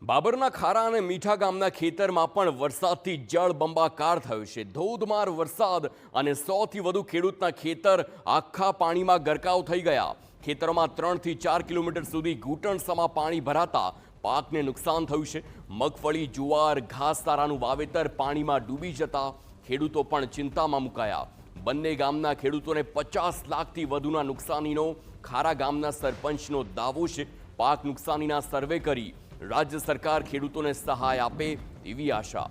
બાબરના ખારા અને મીઠા ગામના ખેતરમાં પણ વરસાદથી જળબંબાકાર થયો છે। ધોધમાર વરસાદ અને 100થી વધુ ખેડૂતના ખેતર આખા પાણીમાં ગરકાવ થઈ ગયા। ખેતરોમાં 3 થી 4 કિલોમીટર સુધી ઘૂંટણસમા પાણી ભરાતા પાકને નુકસાન થયું છે। મગફળી, જુવાર, ઘાસચારાનું વાવેતર પાણીમાં ડૂબી જતા ખેડૂતો પણ ચિંતામાં મુકાયા। બંને ગામના ખેડૂતોને 50 લાખથી વધુના નુકસાનીનો ખારા ગામના સરપંચનો દાવો છે। પાક નુકસાનીના સર્વે કરી राज्य सरकार ખેડૂતોને સહાય આપે તેવી આશા।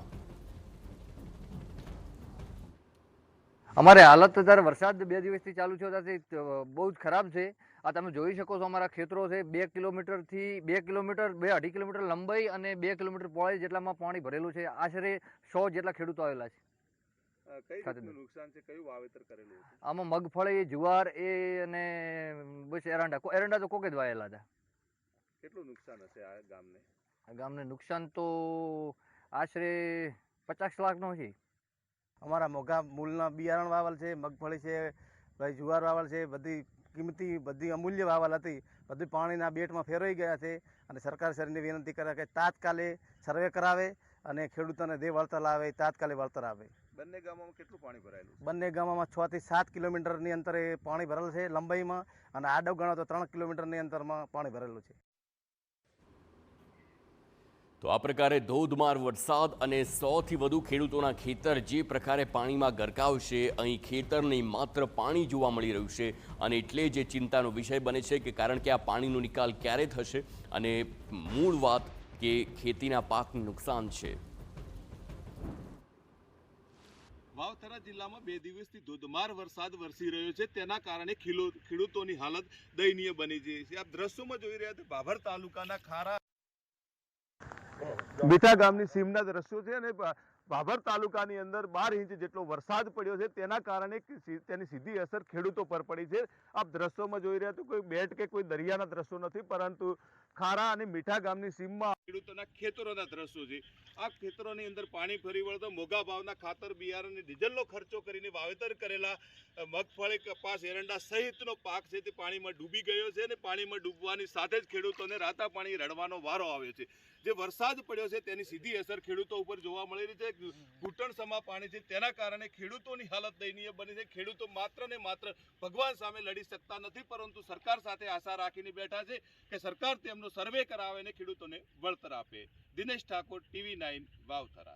અમારે હાલત અત્યારે વરસાદ 2 દિવસથી ચાલુ છે ત્યાંથી બહુ જ ખરાબ છે। આ તમે જોઈ શકો છો અમારા ખેતરો છે 2 કિલોમીટરથી 2 કિલોમીટર 2.5 કિલોમીટર લંબાઈ અને 2 કિલોમીટર પહોળાઈ જેટલામાં પાણી ભરેલું છે। આશરે 100 જેટલા ખેડૂતો આવેલા છે। કઈ રીતનું નુકસાન છે? કયું વાવેતર કરેલું છે? આમાં મગફળી, જુવાર અને બસ એરંડા તો કોકે જ વાયેલા હતા। કેટલું નુકસાન હશે આ ગામને? ગામને નુકસાન તો આશરે 50 લાખનો છે। અમારા મોઘા મૂળના બિયારણ વાવલ છે, મગફળી છે, ભાઈ જુવાર વાવલ છે, બધી કિંમતી બધી અમૂલ્ય વાવલ હતી, બધી પાણીના બેટમાં ફેરવાઈ ગયા છે। અને સરકાર શ્રીને વિનંતી કરે કે તાત્કાલિક સર્વે કરાવે અને ખેડૂતોને જે વળતર લાવે તાત્કાલિક વળતર આપે। બંને ગામોમાં કેટલું પાણી ભરાયેલું છે? બંને ગામોમાં 6 થી 7 કિલોમીટરની અંતરે પાણી ભરેલું છે લંબાઈમાં, અને આડો ગણો તો 3 કિલોમીટરની અંતરમાં પાણી ભરેલું છે। તો આ પ્રકારે ધોધમાર વરસાદ અને 100થી વધુ ખેડૂતોના ખેતર જે પ્રકારે પાણીમાં ગરકાવ છે, અહીં ખેતર નહીં માત્ર પાણી જોવા મળી રહ્યું છે। અને એટલે જે ચિંતાનો વિષય બને છે કે કારણ કે આ પાણીનો નિકાલ ક્યારે થશે અને મૂળ વાત કે ખેતીના પાકનું નુકસાન છે। વાવથરા જિલ્લામાં 2 દિવસથી ધોધમાર વરસાદ વરસી રહ્યો છે, તેના કારણે ખેડૂતોની હાલત દયનીય બની ગઈ છે। આપ દ્રશ્યોમાં જોઈ રહ્યા છો ભાભર તાલુકાના ખારા મીઠા ગામની સીમના દ્રશ્યો છે, અને ભાભર તાલુકાની અંદર 12 ઇંચ જેટલો વરસાદ પડ્યો છે, તેના કારણે તેની સીધી અસર ખેડૂતો પર પડી છે। આપ દ્રશ્યોમાં જોઈ રહ્યા છો કોઈ બેટ કે કોઈ દરિયાના દ્રશ્યો નથી, પરંતુ ખારા અને મીઠા ગામની સીમમાં ખેડૂતોના ખેતરોના દ્રશ્યો છે। આ ખેતરોની અંદર પાણી ફરી વળતો મોંઘા ભાવના ખાતર, બિયારણ અને ડીઝલનો ખર્ચો કરીને વાવેતર કરેલા મગફળી, કપાસ, એરંડા સહિતનો પાક છે તે પાણીમાં ડૂબી ગયો છે, અને પાણીમાં ડૂબવાની સાથે જ ખેડૂતોને રાતા પાણી રડવાનો વારો આવ્યો છે। જે વરસાદ પડ્યો છે તેની સીધી અસર ખેડૂતો ઉપર જોવા મળી રહી છે। ઘૂંટણસમા પાણી છે, તેના કારણે ખેડૂતોની હાલત દયનીય બની છે। ખેડૂતો માત્ર ને માત્ર ભગવાન સામે લડી શકતા નથી, પરંતુ સરકાર સાથે આશા રાખીને બેઠા છે કે સરકાર તેમનો સર્વે કરાવે અને ખેડૂતોને વળતર આપે। દિનેશ ઠાકોર, TV9 વાવથરા।